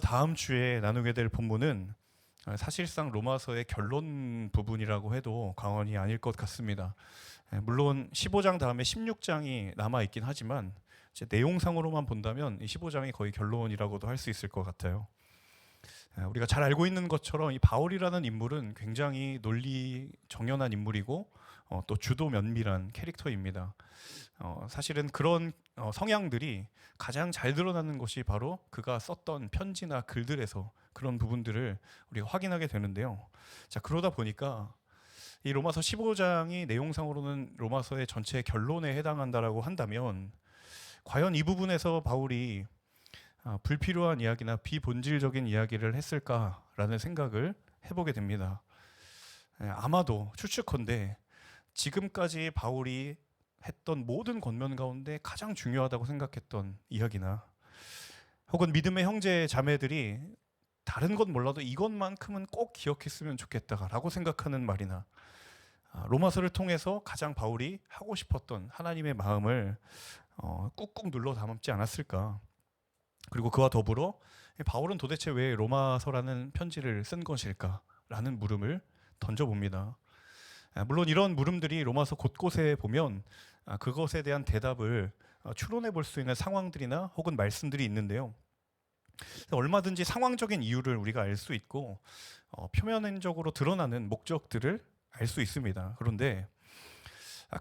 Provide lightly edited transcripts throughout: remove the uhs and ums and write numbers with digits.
다음 주에 나누게 될 본문은 사실상 로마서의 결론 부분이라고 해도 과언이 아닐 것 같습니다. 물론 15장 다음에 16장이 남아 있긴 하지만 이제 내용상으로만 본다면 이 15장이 거의 결론이라고도 할 수 있을 것 같아요. 우리가 잘 알고 있는 것처럼 이 바울이라는 인물은 굉장히 논리 정연한 인물이고 또 주도 면밀한 캐릭터입니다. 사실은 그런 성향들이 가장 잘 드러나는 것이 바로 그가 썼던 편지나 글들에서 그런 부분들을 우리가 확인하게 되는데요. 자, 그러다 보니까 이 로마서 15장이 내용상으로는 로마서의 전체 결론에 해당한다라고 한다면 과연 이 부분에서 바울이 불필요한 이야기나 비본질적인 이야기를 했을까라는 생각을 해보게 됩니다. 아마도 추측컨대 지금까지 바울이 했던 모든 권면 가운데 가장 중요하다고 생각했던 이야기나 혹은 믿음의 형제 자매들이 다른 건 몰라도 이것만큼은 꼭 기억했으면 좋겠다라고 생각하는 말이나 로마서를 통해서 가장 바울이 하고 싶었던 하나님의 마음을 꾹꾹 눌러 담지 않았을까. 그리고 그와 더불어 바울은 도대체 왜 로마서라는 편지를 쓴 것일까라는 물음을 던져봅니다. 물론 이런 물음들이 로마서 곳곳에 보면 그것에 대한 대답을 추론해 볼 수 있는 상황들이나 혹은 말씀들이 있는데요. 얼마든지 상황적인 이유를 우리가 알 수 있고 표면적으로 드러나는 목적들을 알 수 있습니다. 그런데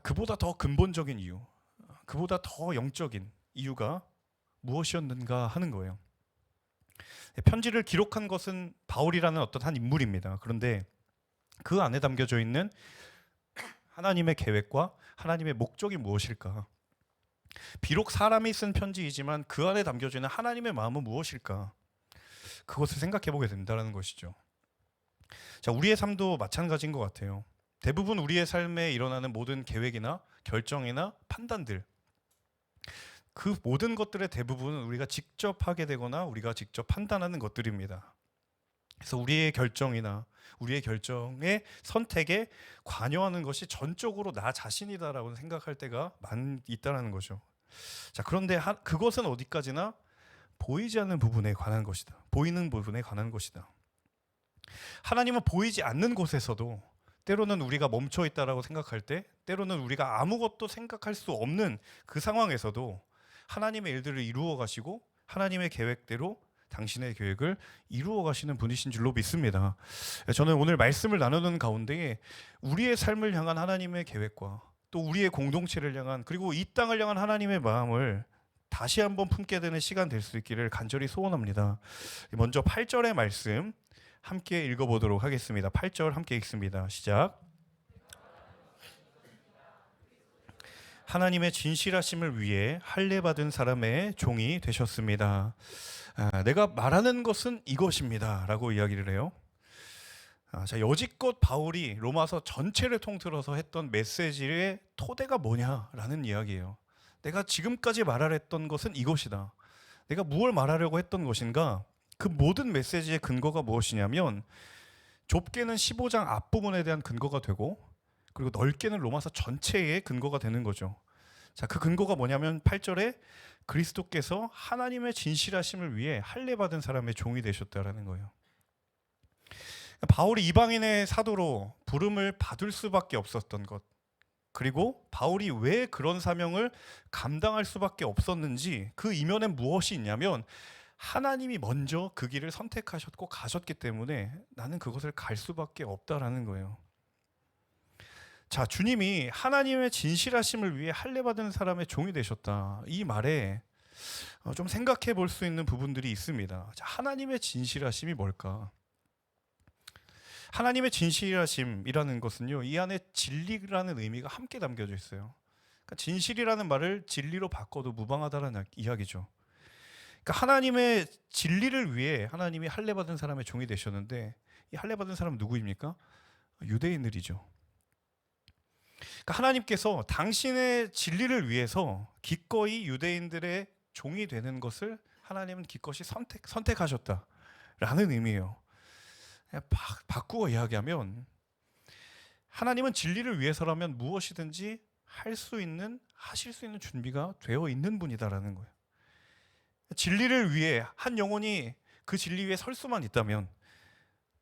그보다 더 근본적인 이유, 그보다 더 영적인 이유가 무엇이었는가 하는 거예요. 편지를 기록한 것은 바울이라는 어떤 한 인물입니다. 그런데 그 안에 담겨져 있는 하나님의 계획과 하나님의 목적이 무엇일까? 비록 사람이 쓴 편지이지만 그 안에 담겨져 있는 하나님의 마음은 무엇일까? 그것을 생각해 보게 된다는 것이죠. 자, 우리의 삶도 마찬가지인 것 같아요. 대부분 우리의 삶에 일어나는 모든 계획이나 결정이나 판단들, 그 모든 것들의 대부분은 우리가 직접 하게 되거나 우리가 직접 판단하는 것들입니다. 그래서 우리의 결정이나 우리의 결정의 선택에 관여하는 것이 전적으로 나 자신이다라고 생각할 때가 많이 있다는 거죠. 자, 그런데 그것은 어디까지나 보이지 않는 부분에 관한 것이다. 보이는 부분에 관한 것이다. 하나님은 보이지 않는 곳에서도 때로는 우리가 멈춰 있다라고 생각할 때, 때로는 우리가 아무것도 생각할 수 없는 그 상황에서도 하나님의 일들을 이루어 가시고 하나님의 계획대로 당신의 계획을 이루어 가시는 분이신 줄로 믿습니다. 저는 오늘 말씀을 나누는 가운데 우리의 삶을 향한 하나님의 계획과 또 우리의 공동체를 향한 그리고 이 땅을 향한 하나님의 마음을 다시 한번 품게 되는 시간 될 수 있기를 간절히 소원합니다. 먼저 8절의 말씀 함께 읽어보도록 하겠습니다. 8절 함께 읽습니다. 시작. 하나님의 진실하심을 위해 할례 받은 사람의 종이 되셨습니다. 내가 말하는 것은 이것입니다 라고 이야기를 해요. 자, 여지껏 바울이 로마서 전체를 통틀어서 했던 메시지의 토대가 뭐냐라는 이야기예요. 내가 지금까지 말하랬던 것은 이것이다. 내가 무엇을 말하려고 했던 것인가? 그 모든 메시지의 근거가 무엇이냐면 좁게는 15장 앞부분에 대한 근거가 되고 그리고 넓게는 로마서 전체의 근거가 되는 거죠. 자, 그 근거가 뭐냐면 8절에 그리스도께서 하나님의 진실하심을 위해 할례 받은 사람의 종이 되셨다라는 거예요. 바울이 이방인의 사도로 부름을 받을 수밖에 없었던 것, 그리고 바울이 왜 그런 사명을 감당할 수밖에 없었는지 그 이면엔 무엇이 있냐면 하나님이 먼저 그 길을 선택하셨고 가셨기 때문에 나는 그것을 갈 수밖에 없다라는 거예요. 자, 주님이 하나님의 진실하심을 위해 할례 받은 사람의 종이 되셨다. 이 말에 좀 생각해 볼 수 있는 부분들이 있습니다. 자, 하나님의 진실하심이 뭘까? 하나님의 진실하심이라는 것은요, 이 안에 진리라는 의미가 함께 담겨져 있어요. 그러니까 진실이라는 말을 진리로 바꿔도 무방하다는 이야기죠. 그러니까 하나님의 진리를 위해 하나님이 할례 받은 사람의 종이 되셨는데 이 할례 받은 사람은 누구입니까? 유대인들이죠. 그러니까 하나님께서 당신의 진리를 위해서 기꺼이 유대인들의 종이 되는 것을 하나님은 기꺼이 선택하셨다라는 의미예요. 바꾸어 이야기하면 하나님은 진리를 위해서라면 무엇이든지 하실 수 있는 준비가 되어 있는 분이다라는 거예요. 진리를 위해 한 영혼이 그 진리 위에 설 수만 있다면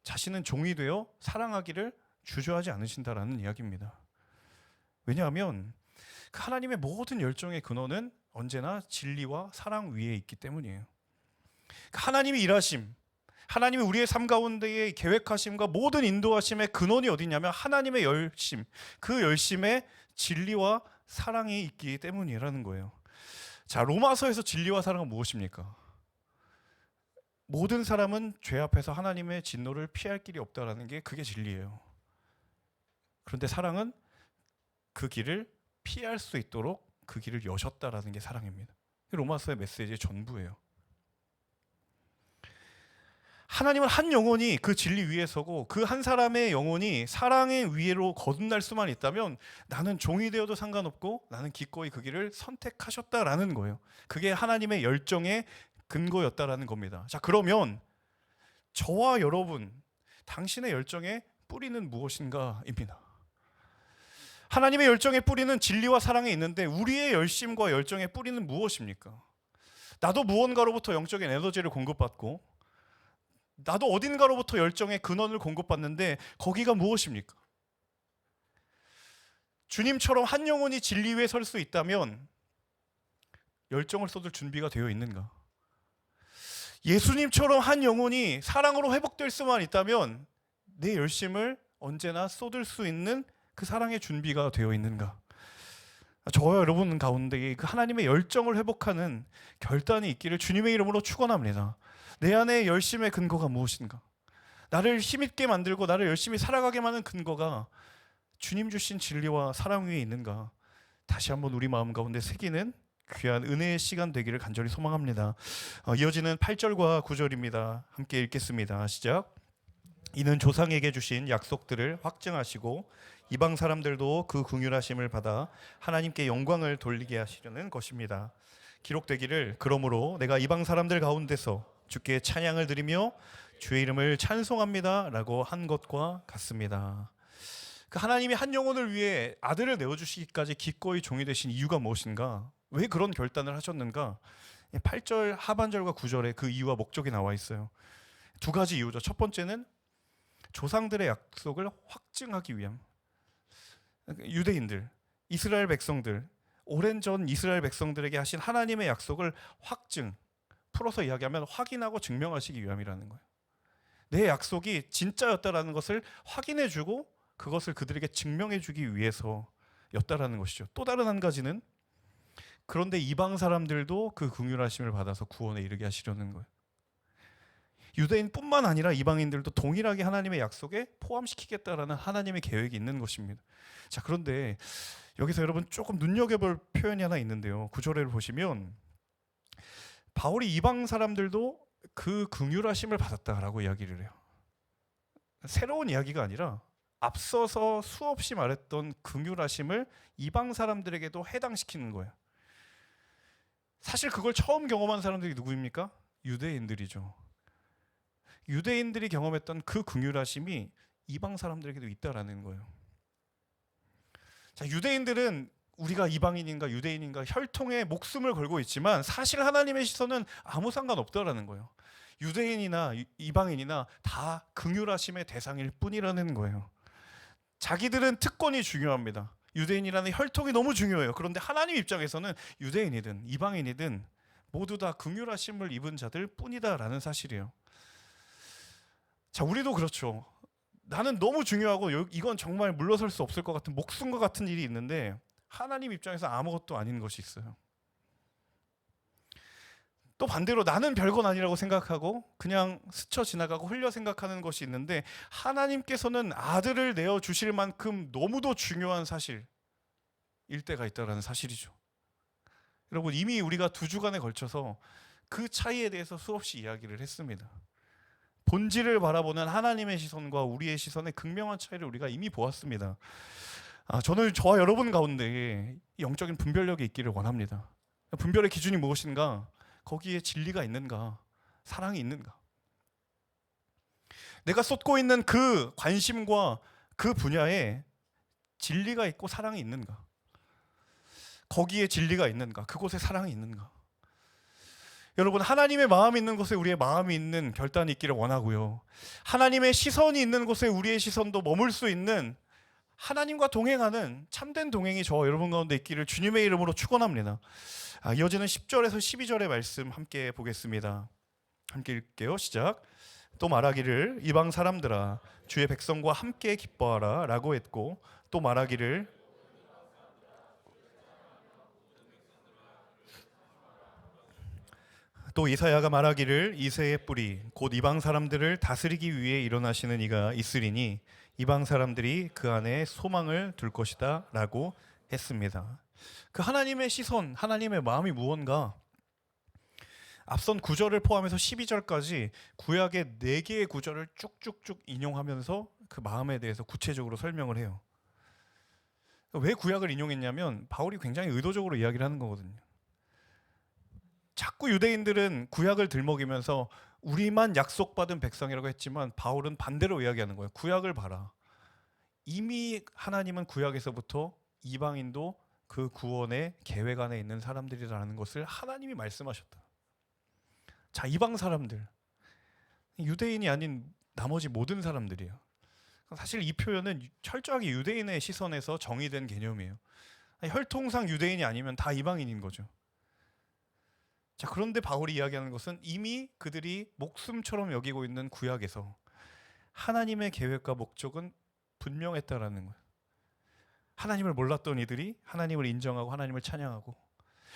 자신은 종이 되어 사랑하기를 주저하지 않으신다라는 이야기입니다. 왜냐하면 그 하나님의 모든 열정의 근원은 언제나 진리와 사랑 위에 있기 때문이에요. 하나님이 일하심, 하나님이 우리의 삶 가운데의 계획하심과 모든 인도하심의 근원이 어디냐면 하나님의 열심, 그 열심에 진리와 사랑이 있기 때문이라는 거예요. 자, 로마서에서 진리와 사랑은 무엇입니까? 모든 사람은 죄 앞에서 하나님의 진노를 피할 길이 없다라는 게 그게 진리예요. 그런데 사랑은 그 길을 피할 수 있도록 그 길을 여셨다라는 게 사랑입니다. 로마서의 메시지의 전부예요. 하나님은 한 영혼이 그 진리 위에 서고 그 한 사람의 영혼이 사랑의 위로 거듭날 수만 있다면 나는 종이 되어도 상관없고 나는 기꺼이 그 길을 선택하셨다라는 거예요. 그게 하나님의 열정의 근거였다라는 겁니다. 자, 그러면 저와 여러분, 당신의 열정의 뿌리는 무엇인가입니다. 하나님의 열정의 뿌리는 진리와 사랑에 있는데 우리의 열심과 열정의 뿌리는 무엇입니까? 나도 무언가로부터 영적인 에너지를 공급받고 나도 어딘가로부터 열정의 근원을 공급받는데 거기가 무엇입니까? 주님처럼 한 영혼이 진리 위에 설 수 있다면 열정을 쏟을 준비가 되어 있는가? 예수님처럼 한 영혼이 사랑으로 회복될 수만 있다면 내 열심을 언제나 쏟을 수 있는 그 사랑의 준비가 되어 있는가? 저와 여러분 가운데 그 하나님의 열정을 회복하는 결단이 있기를 주님의 이름으로 축원합니다. 내 안에 열심의 근거가 무엇인가? 나를 힘있게 만들고 나를 열심히 살아가게 하는 근거가 주님 주신 진리와 사랑 위에 있는가? 다시 한번 우리 마음 가운데 새기는 귀한 은혜의 시간 되기를 간절히 소망합니다. 이어지는 8절과 9절입니다. 함께 읽겠습니다. 시작. 이는 조상에게 주신 약속들을 확증하시고 이방 사람들도 그 긍휼하심을 받아 하나님께 영광을 돌리게 하시려는 것입니다. 기록되기를 그러므로 내가 이방 사람들 가운데서 주께 찬양을 드리며 주의 이름을 찬송합니다 라고 한 것과 같습니다. 그 하나님이 한 영혼을 위해 아들을 내어주시기까지 기꺼이 종이 되신 이유가 무엇인가? 왜 그런 결단을 하셨는가? 8절 하반절과 9절에 그 이유와 목적이 나와 있어요. 두 가지 이유죠. 첫 번째는 조상들의 약속을 확증하기 위함. 유대인들, 이스라엘 백성들, 오랜 전 이스라엘 백성들에게 하신 하나님의 약속을 확증, 풀어서 이야기하면 확인하고 증명하시기 위함이라는 거예요. 내 약속이 진짜였다라는 것을 확인해주고 그것을 그들에게 증명해주기 위해서였다라는 것이죠. 또 다른 한 가지는 그런데 이방 사람들도 그 긍휼하심을 받아서 구원에 이르게 하시려는 거예요. 유대인뿐만 아니라 이방인들도 동일하게 하나님의 약속에 포함시키겠다라는 하나님의 계획이 있는 것입니다. 자, 그런데 여기서 여러분 조금 눈여겨볼 표현이 하나 있는데요. 9절을 보시면 바울이 이방 사람들도 그 긍휼하심을 받았다라고 이야기를 해요. 새로운 이야기가 아니라 앞서서 수없이 말했던 긍휼하심을 이방 사람들에게도 해당시키는 거예요. 사실 그걸 처음 경험한 사람들이 누구입니까? 유대인들이죠. 유대인들이 경험했던 그 긍휼하심이 이방 사람들에게도 있다라는 거예요. 자, 유대인들은 우리가 이방인인가 유대인인가 혈통에 목숨을 걸고 있지만 사실 하나님의 시선은 아무 상관없다라는 거예요. 유대인이나 이방인이나 다 긍휼하심의 대상일 뿐이라는 거예요. 자기들은 특권이 중요합니다. 유대인이라는 혈통이 너무 중요해요. 그런데 하나님 입장에서는 유대인이든 이방인이든 모두 다 긍휼하심을 입은 자들 뿐이다라는 사실이에요. 자, 우리도 그렇죠. 나는 너무 중요하고 이건 정말 물러설 수 없을 것 같은 목숨과 같은 일이 있는데 하나님 입장에서 아무것도 아닌 것이 있어요. 또 반대로 나는 별건 아니라고 생각하고 그냥 스쳐 지나가고 흘려 생각하는 것이 있는데 하나님께서는 아들을 내어주실 만큼 너무도 중요한 사실일 때가 있다는 사실이죠. 여러분, 이미 우리가 2주간에 걸쳐서 그 차이에 대해서 수없이 이야기를 했습니다. 본질을 바라보는 하나님의 시선과 우리의 시선의 극명한 차이를 우리가 이미 보았습니다. 저는 저와 여러분 가운데 영적인 분별력이 있기를 원합니다. 분별의 기준이 무엇인가? 거기에 진리가 있는가? 사랑이 있는가? 내가 쏟고 있는 그 관심과 그 분야에 진리가 있고 사랑이 있는가? 거기에 진리가 있는가? 그곳에 사랑이 있는가? 여러분, 하나님의 마음이 있는 곳에 우리의 마음이 있는 결단이 있기를 원하고요. 하나님의 시선이 있는 곳에 우리의 시선도 머물 수 있는 하나님과 동행하는 참된 동행이 저와 여러분 가운데 있기를 주님의 이름으로 축원합니다. 이어지는 10절에서 12절의 말씀 함께 보겠습니다. 함께 읽게요. 시작. 또 말하기를 이방 사람들아 주의 백성과 함께 기뻐하라 라고 했고, 또 말하기를 또 이사야가 말하기를 이새의 뿌리 곧 이방 사람들을 다스리기 위해 일어나시는 이가 있으리니 이방 사람들이 그 안에 소망을 둘 것이다 라고 했습니다. 그 하나님의 시선, 하나님의 마음이 무언가, 앞선 9절을 포함해서 12절까지 구약의 4개의 구절을 쭉쭉쭉 인용하면서 그 마음에 대해서 구체적으로 설명을 해요. 왜 구약을 인용했냐면 바울이 굉장히 의도적으로 이야기를 하는 거거든요. 자꾸 유대인들은 구약을 들먹이면서 우리만 약속받은 백성이라고 했지만 바울은 반대로 이야기하는 거예요. 구약을 봐라. 이미 하나님은 구약에서부터 이방인도 그 구원의 계획 안에 있는 사람들이라는 것을 하나님이 말씀하셨다. 자, 이방 사람들, 유대인이 아닌 나머지 모든 사람들이에요. 사실 이 표현은 철저하게 유대인의 시선에서 정의된 개념이에요. 혈통상 유대인이 아니면 다 이방인인 거죠. 자, 그런데 바울이 이야기하는 것은 이미 그들이 목숨처럼 여기고 있는 구약에서 하나님의 계획과 목적은 분명했다라는 거예요. 하나님을 몰랐던 이들이 하나님을 인정하고 하나님을 찬양하고,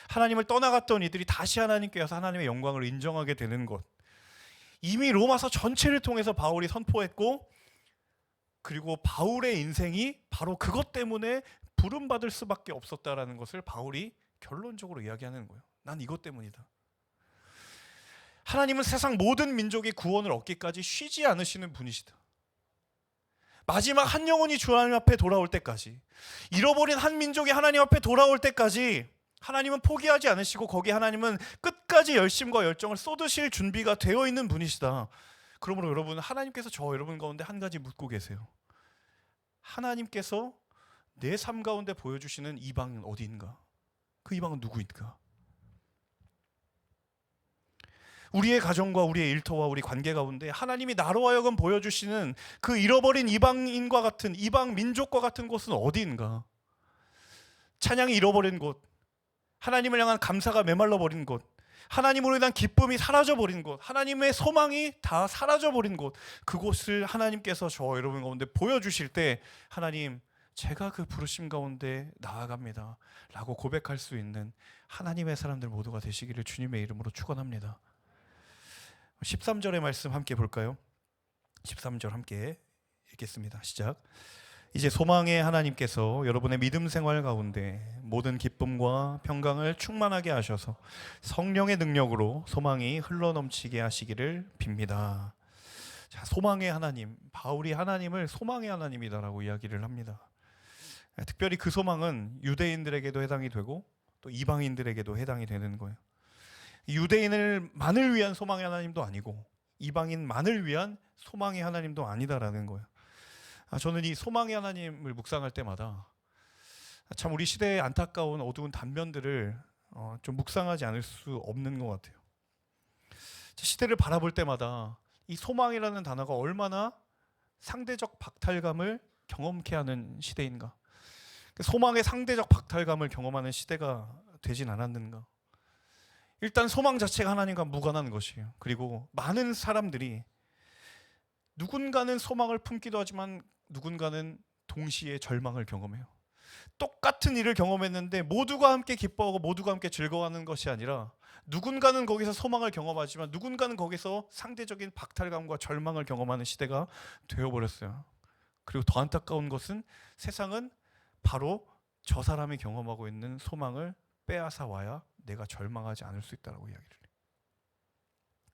하나님을 떠나갔던 이들이 다시 하나님께 와서 하나님의 영광을 인정하게 되는 것, 이미 로마서 전체를 통해서 바울이 선포했고, 그리고 바울의 인생이 바로 그것 때문에 부름받을 수밖에 없었다라는 것을 바울이 결론적으로 이야기하는 거예요. 난 이것 때문이다. 하나님은 세상 모든 민족이 구원을 얻기까지 쉬지 않으시는 분이시다. 마지막 한 영혼이 주 하나님 앞에 돌아올 때까지, 잃어버린 한 민족이 하나님 앞에 돌아올 때까지 하나님은 포기하지 않으시고 거기에 하나님은 끝까지 열심과 열정을 쏟으실 준비가 되어 있는 분이시다. 그러므로 여러분, 하나님께서 저 여러분 가운데 한 가지 묻고 계세요. 하나님께서 내 삶 가운데 보여주시는 이방은 어디인가? 그 이방은 누구인가? 우리의 가정과 우리의 일터와 우리 관계 가운데 하나님이 나로 하여금 보여주시는 그 잃어버린 이방인과 같은, 이방 민족과 같은 곳은 어디인가? 찬양이 잃어버린 곳, 하나님을 향한 감사가 메말라버린 곳, 하나님으로 인한 기쁨이 사라져버린 곳, 하나님의 소망이 다 사라져버린 곳, 그곳을 하나님께서 저 여러분 가운데 보여주실 때 하나님, 제가 그 부르심 가운데 나아갑니다 라고 고백할 수 있는 하나님의 사람들 모두가 되시기를 주님의 이름으로 축원합니다. 13절의 말씀 함께 볼까요? 13절 함께 읽겠습니다. 시작. 이제 소망의 하나님께서 여러분의 믿음 생활 가운데 모든 기쁨과 평강을 충만하게 하셔서 성령의 능력으로 소망이 흘러넘치게 하시기를 빕니다. 자, 소망의 하나님, 바울이 하나님을 소망의 하나님이다라고 이야기를 합니다. 특별히 그 소망은 유대인들에게도 해당이 되고 또 이방인들에게도 해당이 되는 거예요. 유대인을만을 위한 소망의 하나님도 아니고 이방인만을 위한 소망의 하나님도 아니다라는 거예요. 저는 이 소망의 하나님을 묵상할 때마다 참 우리 시대의 안타까운 어두운 단면들을 좀 묵상하지 않을 수 없는 것 같아요. 시대를 바라볼 때마다 이 소망이라는 단어가 얼마나 상대적 박탈감을 경험케 하는 시대인가, 소망의 상대적 박탈감을 경험하는 시대가 되진 않았는가. 일단 소망 자체가 하나님과 무관한 것이에요. 그리고 많은 사람들이 누군가는 소망을 품기도 하지만 누군가는 동시에 절망을 경험해요. 똑같은 일을 경험했는데 모두가 함께 기뻐하고 모두가 함께 즐거워하는 것이 아니라 누군가는 거기서 소망을 경험하지만 누군가는 거기서 상대적인 박탈감과 절망을 경험하는 시대가 되어버렸어요. 그리고 더 안타까운 것은 세상은 바로 저 사람이 경험하고 있는 소망을 빼앗아 와야 내가 절망하지 않을 수 있다고 이야기를 해요.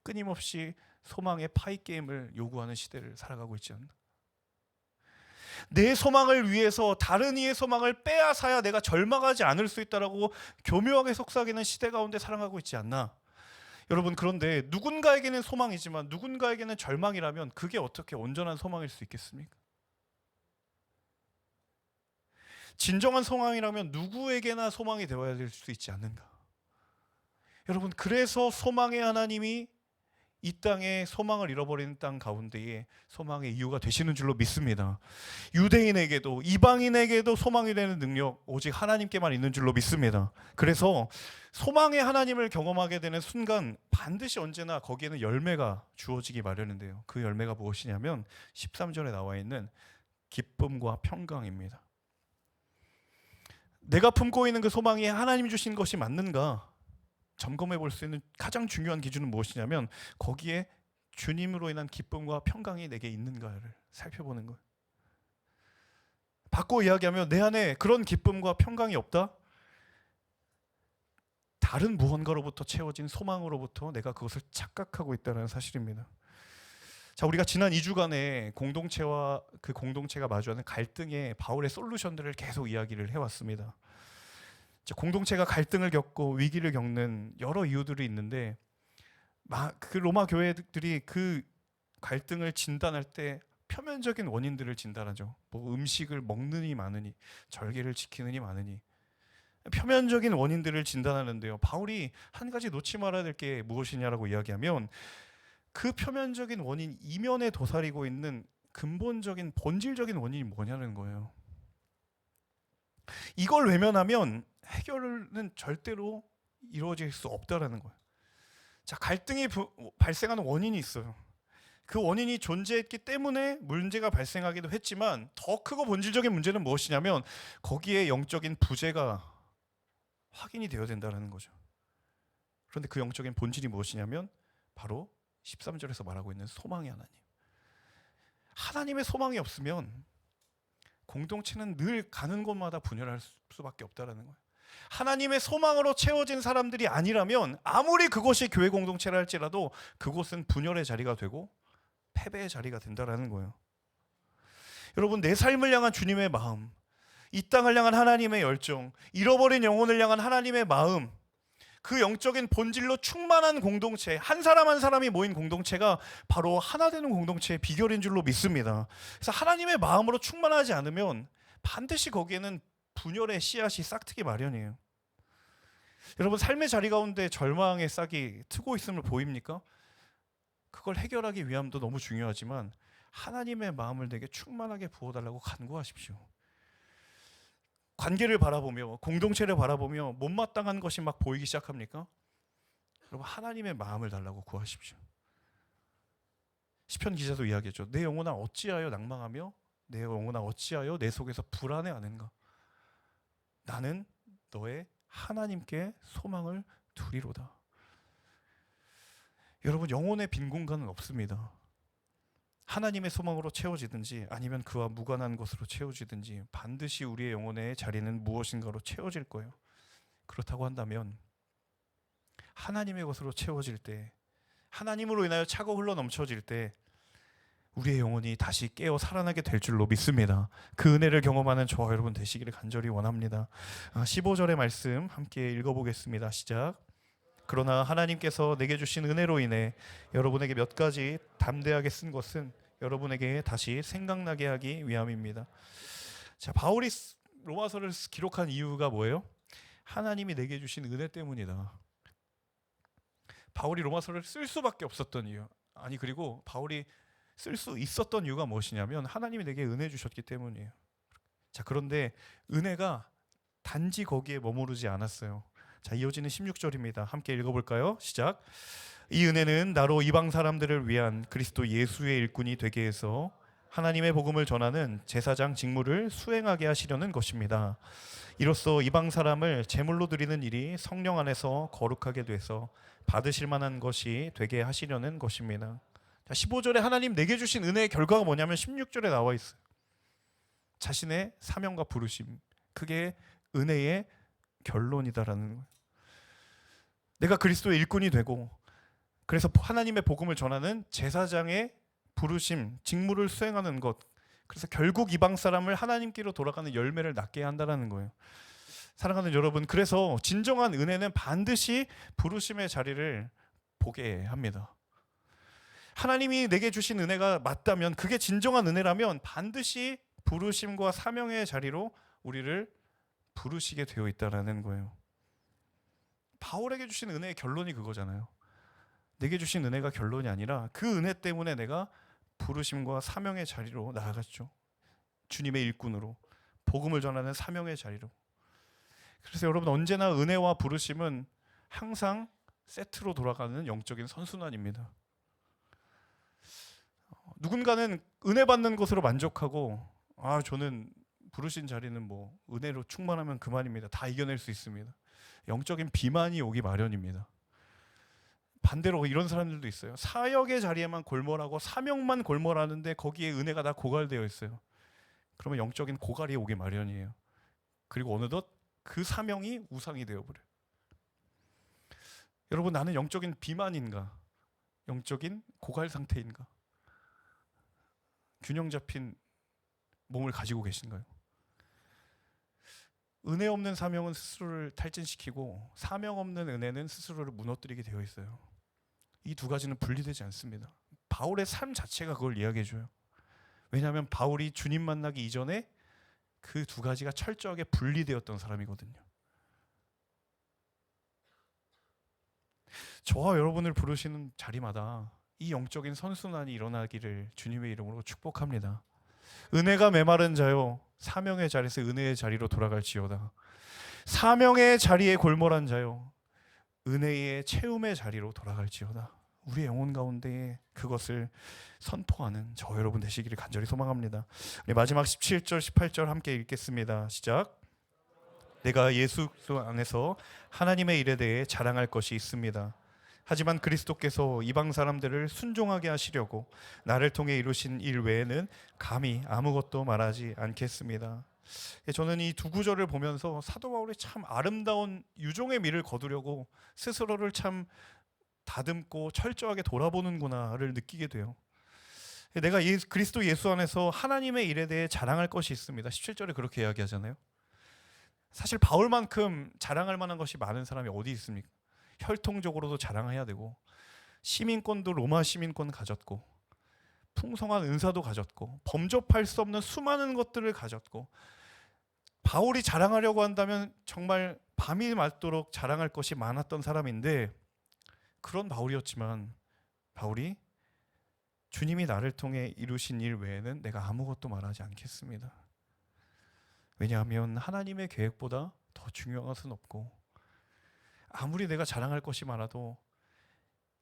끊임없이 소망의 파이 게임을 요구하는 시대를 살아가고 있지 않나? 내 소망을 위해서 다른 이의 소망을 빼앗아야 내가 절망하지 않을 수 있다라고 교묘하게 속삭이는 시대 가운데 살아가고 있지 않나? 여러분, 그런데 누군가에게는 소망이지만 누군가에게는 절망이라면 그게 어떻게 온전한 소망일 수 있겠습니까? 진정한 소망이라면 누구에게나 소망이 되어야 될 수 있지 않는가? 여러분, 그래서 소망의 하나님이 이 땅에 소망을 잃어버리는 땅 가운데에 소망의 이유가 되시는 줄로 믿습니다. 유대인에게도 이방인에게도 소망이 되는 능력 오직 하나님께만 있는 줄로 믿습니다. 그래서 소망의 하나님을 경험하게 되는 순간 반드시 언제나 거기에는 열매가 주어지기 마련인데요. 그 열매가 무엇이냐면 13절에 나와 있는 기쁨과 평강입니다. 내가 품고 있는 그 소망이 하나님 주신 것이 맞는가 점검해 볼 수 있는 가장 중요한 기준은 무엇이냐면 거기에 주님으로 인한 기쁨과 평강이 내게 있는가를 살펴보는 거예요. 바꿔 이야기하면 내 안에 그런 기쁨과 평강이 없다? 다른 무언가로부터 채워진 소망으로부터 내가 그것을 착각하고 있다는 사실입니다. 자, 우리가 지난 2주간에 공동체와 그 공동체가 마주하는 갈등의 바울의 솔루션들을 계속 이야기를 해왔습니다. 공동체가 갈등을 겪고 위기를 겪는 여러 이유들이 있는데 그 로마 교회들이 그 갈등을 진단할 때 표면적인 원인들을 진단하죠. 뭐 음식을 먹느니 마느니, 절개를 지키느니 마느니, 표면적인 원인들을 진단하는데요. 바울이 한 가지 놓지 말아야 될 게 무엇이냐라고 이야기하면 그 표면적인 원인 이면에 도사리고 있는 근본적인 본질적인 원인이 뭐냐는 거예요. 이걸 외면하면 해결은 절대로 이루어질 수 없다라는 거예요. 자, 갈등이 발생하는 원인이 있어요. 그 원인이 존재했기 때문에 문제가 발생하기도 했지만 더 크고 본질적인 문제는 무엇이냐면 거기에 영적인 부재가 확인이 되어야 된다는 거죠. 그런데 그 영적인 본질이 무엇이냐면 바로 13절에서 말하고 있는 소망의 하나님. 하나님의 소망이 없으면 공동체는 늘 가는 곳마다 분열할 수밖에 없다는 거예요. 하나님의 소망으로 채워진 사람들이 아니라면 아무리 그것이 교회 공동체라 할지라도 그곳은 분열의 자리가 되고 패배의 자리가 된다는 거예요. 여러분, 내 삶을 향한 주님의 마음, 이 땅을 향한 하나님의 열정, 잃어버린 영혼을 향한 하나님의 마음, 그 영적인 본질로 충만한 공동체, 한 사람 한 사람이 모인 공동체가 바로 하나 되는 공동체의 비결인 줄로 믿습니다. 그래서 하나님의 마음으로 충만하지 않으면 반드시 거기에는 분열의 씨앗이 싹트기 마련이에요. 여러분, 삶의 자리 가운데 절망의 싹이 트고 있음을 보입니까? 그걸 해결하기 위함도 너무 중요하지만 하나님의 마음을 내게 충만하게 부어달라고 간구하십시오. 관계를 바라보며 공동체를 바라보며 못마땅한 것이 막 보이기 시작합니까? 여러분, 하나님의 마음을 달라고 구하십시오. 시편 기자도 이야기했죠. 내 영혼아 어찌하여 낭망하며 내 영혼아 어찌하여 내 속에서 불안해하는가? 나는 너의 하나님께 소망을 두리로다. 여러분, 영혼의 빈 공간은 없습니다. 하나님의 소망으로 채워지든지 아니면 그와 무관한 것으로 채워지든지 반드시 우리의 영혼의 자리는 무엇인가로 채워질 거예요. 그렇다고 한다면 하나님의 것으로 채워질 때, 하나님으로 인하여 차고 흘러 넘쳐질 때 우리의 영혼이 다시 깨어 살아나게 될 줄로 믿습니다. 그 은혜를 경험하는 저와 여러분 되시기를 간절히 원합니다. 15절의 말씀 함께 읽어보겠습니다. 시작. 그러나 하나님께서 내게 주신 은혜로 인해 여러분에게 몇 가지 담대하게 쓴 것은 여러분에게 다시 생각나게 하기 위함입니다. 자, 바울이 로마서를 기록한 이유가 뭐예요? 하나님이 내게 주신 은혜 때문이다. 바울이 로마서를 쓸 수밖에 없었던 이유. 그리고 바울이 쓸 수 있었던 이유가 무엇이냐면 하나님이 내게 은혜 주셨기 때문이에요. 자, 그런데 은혜가 단지 거기에 머무르지 않았어요. 자, 이어지는 16절입니다. 함께 읽어볼까요? 시작. 이 은혜는 나로 이방 사람들을 위한 그리스도 예수의 일꾼이 되게 해서 하나님의 복음을 전하는 제사장 직무를 수행하게 하시려는 것입니다. 이로써 이방 사람을 제물로 드리는 일이 성령 안에서 거룩하게 돼서 받으실 만한 것이 되게 하시려는 것입니다. 자, 15절에 하나님 내게 주신 은혜의 결과가 뭐냐면 16절에 나와 있어요. 자신의 사명과 부르심, 그게 은혜의 결론이다라는 거예요. 내가 그리스도의 일꾼이 되고 그래서 하나님의 복음을 전하는 제사장의 부르심, 직무를 수행하는 것, 그래서 결국 이방 사람을 하나님께로 돌아가는 열매를 낳게 한다는 거예요. 사랑하는 여러분, 그래서 진정한 은혜는 반드시 부르심의 자리를 보게 합니다. 하나님이 내게 주신 은혜가 맞다면, 그게 진정한 은혜라면 반드시 부르심과 사명의 자리로 우리를 부르시게 되어 있다는 거예요. 바울에게 주신 은혜의 결론이 그거잖아요. 내게 주신 은혜가 결론이 아니라 그 은혜 때문에 내가 부르심과 사명의 자리로 나아갔죠. 주님의 일꾼으로, 복음을 전하는 사명의 자리로. 그래서 여러분, 언제나 은혜와 부르심은 항상 세트로 돌아가는 영적인 선순환입니다. 누군가는 은혜 받는 것으로 만족하고, 저는 부르신 자리는 뭐 은혜로 충만하면 그만입니다, 다 이겨낼 수 있습니다. 영적인 비만이 오기 마련입니다. 반대로 이런 사람들도 있어요. 사역의 자리에만 골몰하고 사명만 골몰하는데 거기에 은혜가 다 고갈되어 있어요. 그러면 영적인 고갈이 오기 마련이에요. 그리고 어느덧 그 사명이 우상이 되어버려요. 여러분, 나는 영적인 비만인가? 영적인 고갈 상태인가? 균형 잡힌 몸을 가지고 계신가요? 은혜 없는 사명은 스스로를 탈진시키고 사명 없는 은혜는 스스로를 무너뜨리게 되어 있어요. 이 두 가지는 분리되지 않습니다. 바울의 삶 자체가 그걸 이야기해줘요. 왜냐하면 바울이 주님 만나기 이전에 그 두 가지가 철저하게 분리되었던 사람이거든요. 저와 여러분을 부르시는 자리마다 이 영적인 선순환이 일어나기를 주님의 이름으로 축복합니다. 은혜가 메마른 자요, 사명의 자리에서 은혜의 자리로 돌아갈지어다. 사명의 자리에 골몰한 자요, 은혜의 채움의 자리로 돌아갈지어다. 우리의 영혼 가운데 그것을 선포하는 저 여러분 되시기를 간절히 소망합니다. 우리 마지막 17절 18절 함께 읽겠습니다. 시작. 내가 예수 안에서 하나님의 일에 대해 자랑할 것이 있습니다. 하지만 그리스도께서 이방 사람들을 순종하게 하시려고 나를 통해 이루신 일 외에는 감히 아무것도 말하지 않겠습니다. 저는 이 두 구절을 보면서 사도 바울이 참 아름다운 유종의 미를 거두려고 스스로를 참 다듬고 철저하게 돌아보는구나를 느끼게 돼요. 내가 그리스도 예수 안에서 하나님의 일에 대해 자랑할 것이 있습니다. 17절에 그렇게 이야기하잖아요. 사실 바울만큼 자랑할 만한 것이 많은 사람이 어디 있습니까? 혈통적으로도 자랑해야 되고, 시민권도 로마 시민권 가졌고, 풍성한 은사도 가졌고, 범접할 수 없는 수많은 것들을 가졌고, 바울이 자랑하려고 한다면 정말 밤이 맑도록 자랑할 것이 많았던 사람인데, 그런 바울이었지만 바울이 주님이 나를 통해 이루신 일 외에는 내가 아무것도 말하지 않겠습니다. 왜냐하면 하나님의 계획보다 더 중요한 것은 없고, 아무리 내가 자랑할 것이 많아도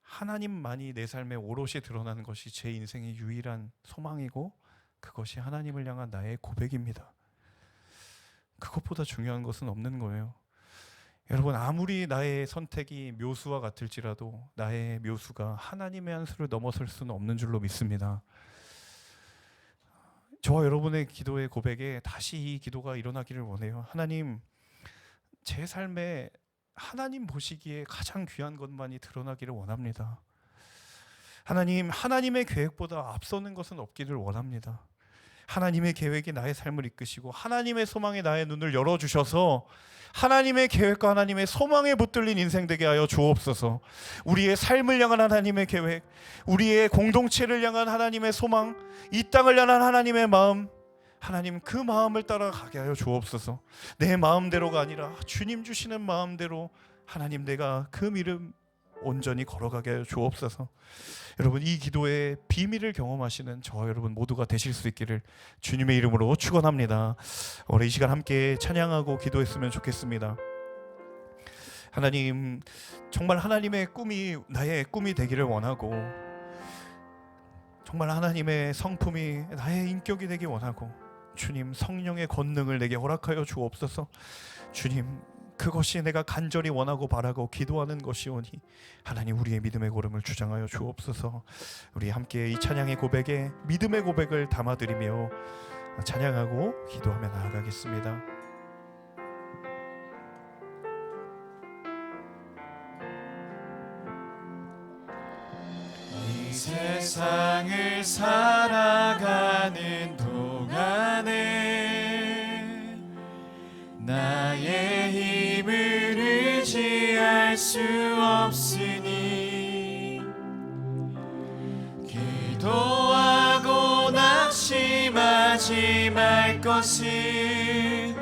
하나님만이 내 삶에 오롯이 드러나는 것이 제 인생의 유일한 소망이고, 그것이 하나님을 향한 나의 고백입니다. 그것보다 중요한 것은 없는 거예요. 여러분, 아무리 나의 선택이 묘수와 같을지라도 나의 묘수가 하나님의 한 수를 넘어설 수는 없는 줄로 믿습니다. 저와 여러분의 기도의 고백에 다시 이 기도가 일어나기를 원해요. 하나님, 제 삶에 하나님 보시기에 가장 귀한 것만이 드러나기를 원합니다. 하나님, 하나님의 계획보다 앞서는 것은 없기를 원합니다. 하나님의 계획이 나의 삶을 이끄시고 하나님의 소망에 나의 눈을 열어주셔서 하나님의 계획과 하나님의 소망에 붙들린 인생 되게 하여 주옵소서. 우리의 삶을 향한 하나님의 계획, 우리의 공동체를 향한 하나님의 소망, 이 땅을 향한 하나님의 마음, 하나님 그 마음을 따라가게 하여 주옵소서. 내 마음대로가 아니라 주님 주시는 마음대로 하나님 내가 그 이름 온전히 걸어가게 하여 주옵소서. 여러분, 이 기도의 비밀을 경험하시는 저와 여러분 모두가 되실 수 있기를 주님의 이름으로 축원합니다. 우리 이 시간 함께 찬양하고 기도했으면 좋겠습니다. 하나님, 정말 하나님의 꿈이 나의 꿈이 되기를 원하고, 정말 하나님의 성품이 나의 인격이 되기 원하고, 주님 성령의 권능을 내게 허락하여 주옵소서. 주님, 그것이 내가 간절히 원하고 바라고 기도하는 것이오니 하나님 우리의 믿음의 걸음을 주장하여 주옵소서. 우리 함께 이 찬양의 고백에 믿음의 고백을 담아드리며 찬양하고 기도하며 나아가겠습니다. 이 세상을 살아가는 동안에 나의 힘을 의지할 수 없으니 기도하고 낙심하지 말 것을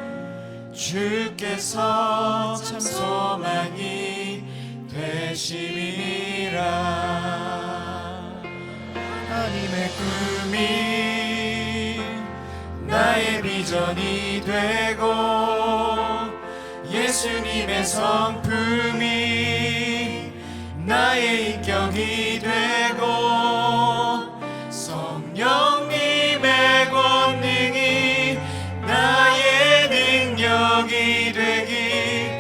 주께서 참 소망이 되심이라. 하나님의 꿈이 나의 비전이 되고 예수님의 성품이 나의 인격이 되고 성령님의 권능이 나의 능력이 되기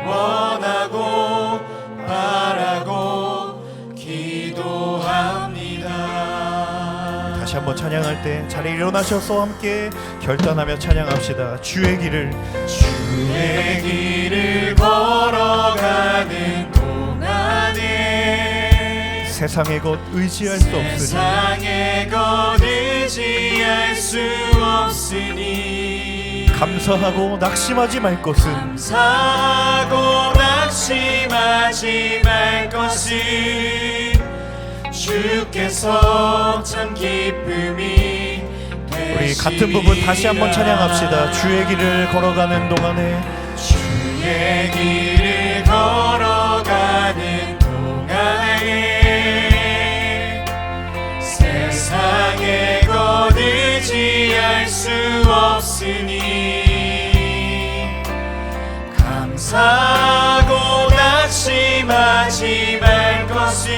원하고 바라고 기도합니다. 다시 한번 찬양할 때 자리에 일어나셔서 함께 결단하며 찬양합시다. 주의 길을 걸어가는 동안에 세상의 것 의지할 수 없으니 세상의 것 의지할 수 없으니 감사하고 낙심하지 말 것은 감사하고 낙심하지 말 것은 주께서 참 기쁨이 우리 같은 부분 다시 한번 찬양합시다. 주의 길을 걸어가는 동안에 주의 길을 걸어가는 동안에 세상의 것 의지할 수 없으니 감사하고 낙심하지 말 것은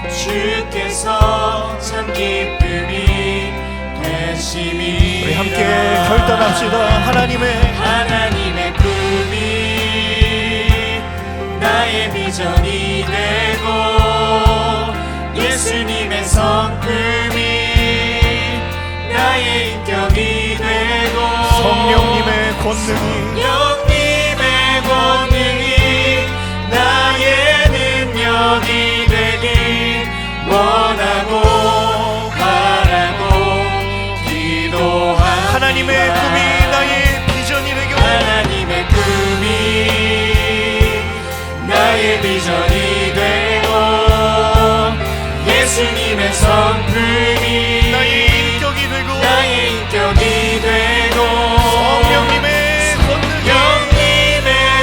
주께서 참 기쁨이 되심이. 우리 함께 결단합시다. 하나님의 꿈이 나의 비전이 되고 예수님의 성품이 나의 인격이 되고 성령님의 권능이 나의 능력이 되길 원하고 바라고 기도합니다. 하나님의 꿈이 나의 비전이 되고 하나님의 꿈이 나의 비전이 되고 예수님의 성품이 나의 인격이 되고 성령님의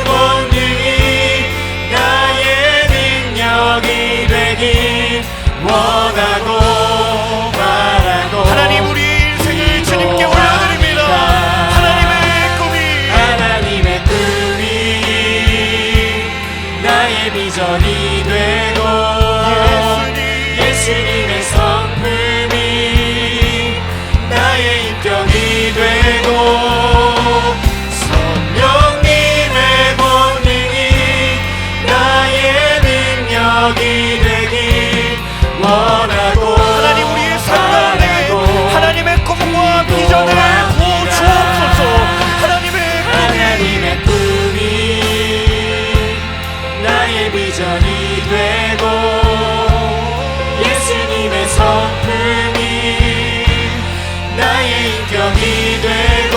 권능이 나의 능력이 되길 원하고 바라고. 하나님 우리 인생을 주님께 올려드립니다. 하나님의 꿈이 나의 비전이 되고 예수님의 성품이 나의 인격이 되고 성령님의 권능이 나의 능력이 되길 원하고. 하나님 우리의 삶 가운데 하나님의 꿈과 비전을 부어주옵소서. 하나님의 꿈이 나의 비전이 되고 예수님의 성품이 나의 인격이 되고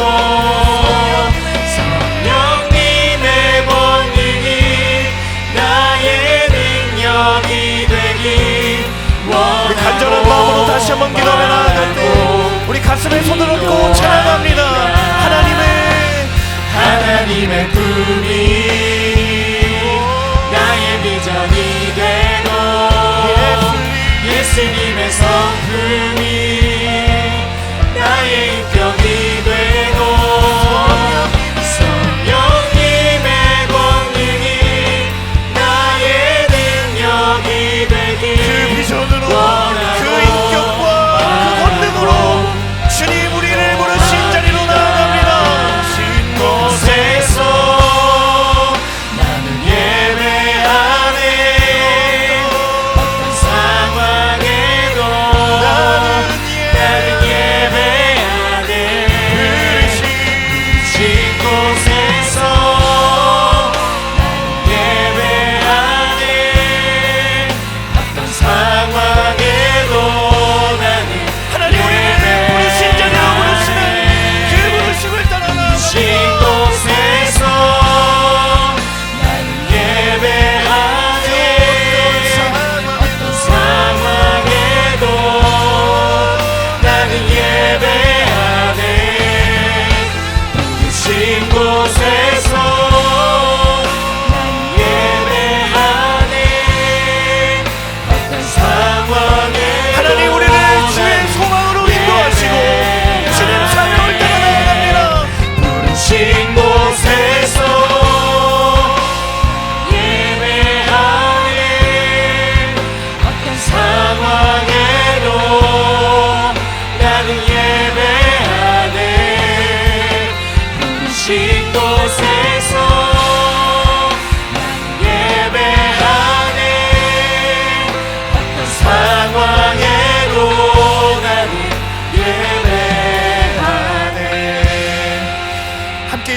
성령님의 권능이 나의 능력이 되길 우리 간절한 마음으로 다시 한번 기도하며 나아갈 때 우리 가슴에 손을 얹고 찬양합니다. 하나님의 꿈이 나의 비전이 되고 예수님의 성품이 나의 인격이 되고 성령님의 권능이 나의 능력이 되길 그 비전으로 그 인격과 그 권능으로 주님 우리를 부르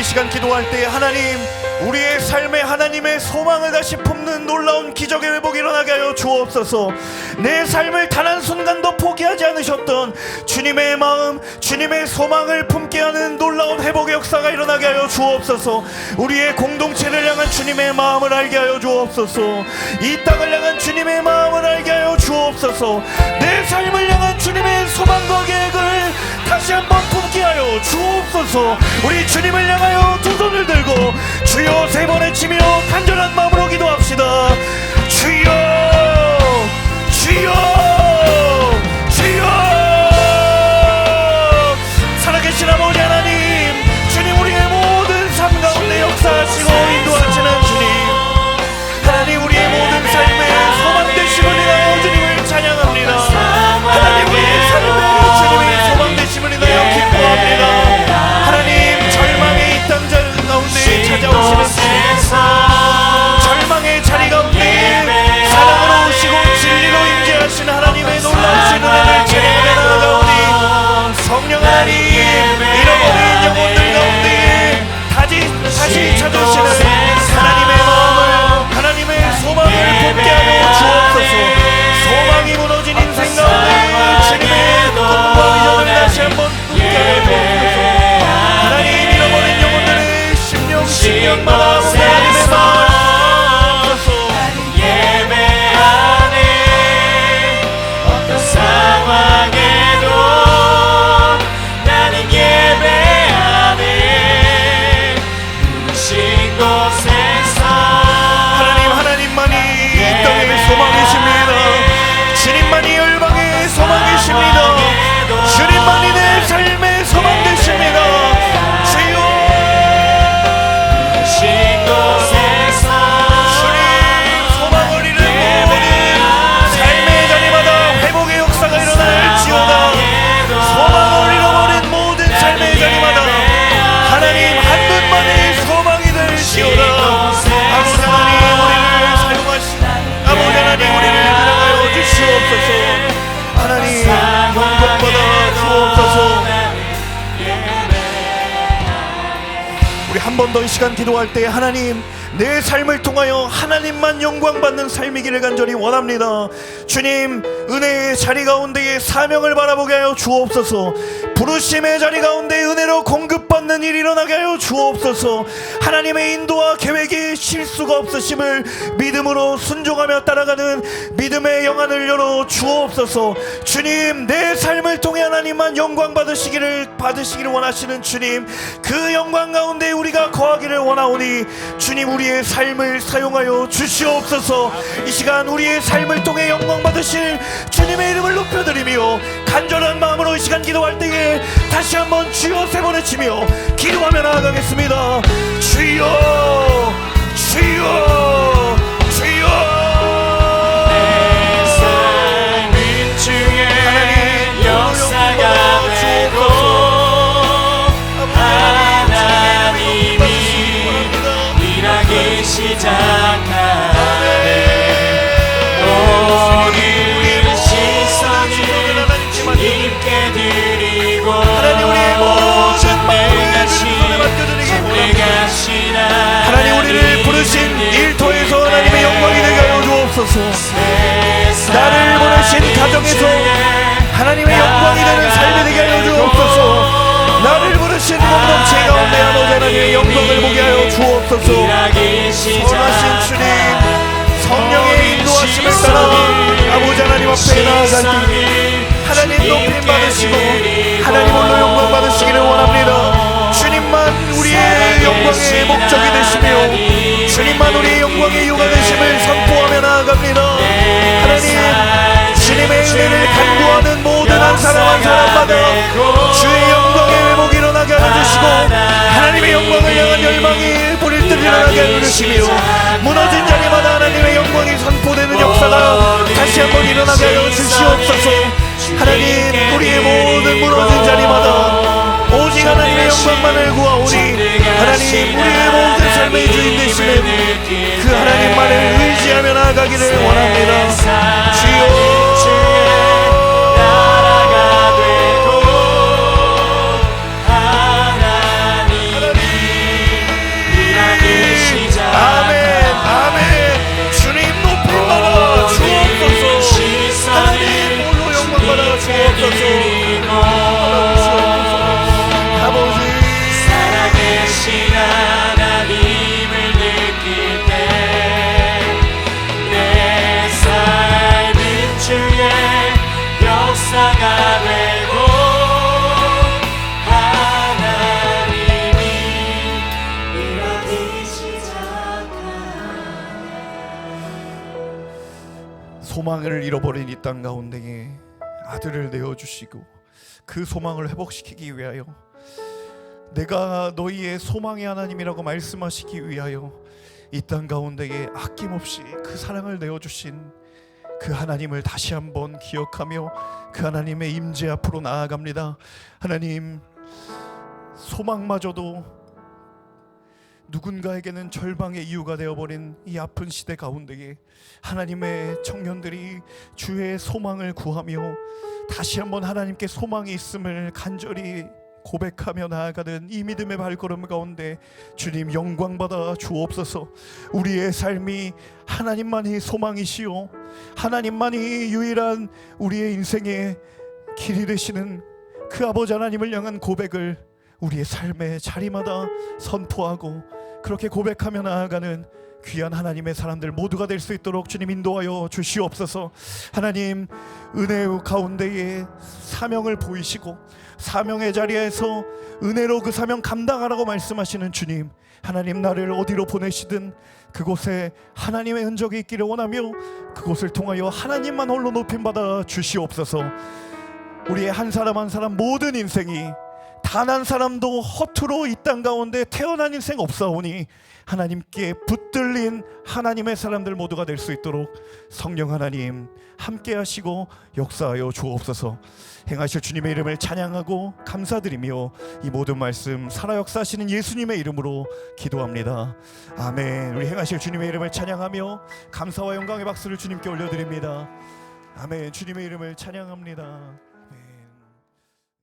이 시간 기도할 때 하나님, 우리의 삶에 하나님의 소망을 다시 품는 놀라운 기적의 회복이 일어나게 하여 주옵소서. 내 삶을 단 한순간도 포기하지 않으셨던 주님의 마음, 주님의 소망을 품게 하는 놀라운 회복의 역사가 일어나게 하여 주옵소서. 우리의 공동체를 향한 주님의 마음을 알게 하여 주옵소서. 이 땅을 향한 주님의 마음을 알게 하여 주옵소서. 내 삶을 향한 주님의 소망과 계획을 다시 한번 품게 하여 주옵소서. 우리 주님을 향하여 두 손을 들고 주여 세 번의 치며 간절한 마음으로 기도합시다. 주여, 주여, 주여. 살아계신 아버지 하나님, 주님, 우리의 모든 삶 가운데 역사하시고 인도하시는 주님, 하나님, 우리의 모든 삶에 소망 되심을 인하여 주님을 찬양합니다. 하나님, 우리의 삶에 주님의 소망 되심을 인하여 기뻐합니다. 하나님, 절망의 이 땅 가운데 찾아오시는 주님, 절망의 자리 가운데 사랑으로 오시고 진리로 임재하신 하나님의 놀라우신 은혜를 찬양하며 나아가오니, 성령 하나님, 잃어버린 영혼들 가운데 다시 찾으시는 하나님의 마음을, 하나님의 소망을 품게 하여 주옵소서. 소망이 무너진 인생 가운데 주님의 꿈과 비전을 다시 한번 품게 하여 주옵소서. 하나님, 잃어버린 영혼들의 심령마다 하나님의 마음을 예배하네. 어떤 상황에도 나는 예배하네. 부르신 곳에서 하나님만이 이 땅의 소망이십니다. 주님만이 열방의 소망이십니다. 주님만이 내 삶의 소망 되십니다. 주여, 부르신 곳에서 주님, 소망을 잃은 모든 삶의 자리마다 회복의 역사가 일어날지어다. 소망을 잃어버린 모든 삶의 자리마다 하나님 한 분만의 소망이 될지어다. 아버지 하나님, 우리를 사용하시고 아버지 하나님, 우리를 사랑하여 주시옵소서. 하나님, 영광받아 주옵소서. 우리 한 번 더 이 시간 기도할 때 하나님, 내 삶을 통하여 하나님만 영광받는 삶이기를 간절히 원합니다. 주님, 은혜의 자리 가운데에 사명을 바라보게 하여 주옵소서. 부르심의 자리 가운데 은혜로 공급받는 일이 일어나게 하여 주옵소서. 하나님의 인도와 계획에 실수가 없으심을 믿음으로 순종하며 따라가는 믿음의 영안을 열어 주옵소서. 주님, 내 삶을 통해 하나님만 영광 받으시기를 원하시는 주님, 그 영광 가운데 우리가 거하기를 원하오니 주님, 우리의 삶을 사용하여 주시옵소서. 이 시간 우리의 삶을 통해 영광 받으실 주님의 이름을 높여드리며 간절한 마음으로 이 시간 기도할 때에 다시 한번 주여 세 번을 치며 기도하며 나아가겠습니다. 주여, 주여, 주여. 내 삶은 주의 하나님, 역사가 되고 하나님이 일하기 시작하네. 모든 시선을 주님께 드리고 하나님, 우리의 모든 마음을 주님의 손에 맡겨드리기 원합니다. 하나님, 우리를 부르신 일터에서 하나님의 영광이 되게 하여 주옵소서. 나를 보내신 가정에서 하나님의 영광이 되는 삶이 되게 하여 주옵소서. 나를 부르신 공동체 가운데 아버지 하나님의 영광을 보게 하여 주옵소서. 선하신 주님, 성령의 인도하심을 따라 아버지 하나님 앞에 나아갈 때 하나님 높임 받으시고 하나님 홀로 영광 받으시기를 원합니다. 주님만 우리의 영광의 목적이 되시며 주님만 우리의 영광의 이유가 되심을 선포하며 나아갑니다. 하나님, 주님의 은혜를 간구하는 모든 한 사람 한 사람마다 주의 영광의 회복이 일어나게 해주시고 하나님의 영광을 향한 열망이 뿌릴 듯 일어나게 해주시며 무너진 자리마다 하나님의 영광이 선포되는 역사가 다시 한번 일어나게 하여 주시옵소서. 하나님, 우리의 모든 무너진 자리마다 오직 하나님의 영광만을 구하오니 하나님, 우리의 모든 삶의 주인 되시는 그 하나님만을 의지하며 나아가기를 원합니다. 주여, 나라가 되고 하나님이 소망을 잃어버린 이 땅 가운데에 아들을 내어주시고 그 소망을 회복시키기 위하여, 내가 너희의 소망의 하나님이라고 말씀하시기 위하여 이 땅 가운데에 아낌없이 그 사랑을 내어주신 그 하나님을 다시 한번 기억하며 그 하나님의 임재 앞으로 나아갑니다. 하나님, 소망마저도 누군가에게는 절망의 이유가 되어버린 이 아픈 시대 가운데에 하나님의 청년들이 주의 소망을 구하며 다시 한번 하나님께 소망이 있음을 간절히 고백하며 나아가는 이 믿음의 발걸음 가운데 주님 영광 받아 주옵소서. 우리의 삶이 하나님만이 소망이시오, 하나님만이 유일한 우리의 인생의 길이 되시는 그 아버지 하나님을 향한 고백을 우리의 삶의 자리마다 선포하고 그렇게 고백하며 나아가는 귀한 하나님의 사람들 모두가 될 수 있도록 주님 인도하여 주시옵소서. 하나님, 은혜 가운데에 사명을 보이시고 사명의 자리에서 은혜로 그 사명 감당하라고 말씀하시는 주님, 하나님, 나를 어디로 보내시든 그곳에 하나님의 흔적이 있기를 원하며 그곳을 통하여 하나님만 홀로 높임받아 주시옵소서. 우리의 한 사람 한 사람 모든 인생이 단 한 사람도 허투루 이 땅 가운데 태어난 인생 없사오니 하나님께 붙들린 하나님의 사람들 모두가 될 수 있도록 성령 하나님 함께 하시고 역사하여 주옵소서. 행하실 주님의 이름을 찬양하고 감사드리며 이 모든 말씀 살아 역사하시는 예수님의 이름으로 기도합니다. 아멘. 우리 행하실 주님의 이름을 찬양하며 감사와 영광의 박수를 주님께 올려드립니다. 아멘. 주님의 이름을 찬양합니다.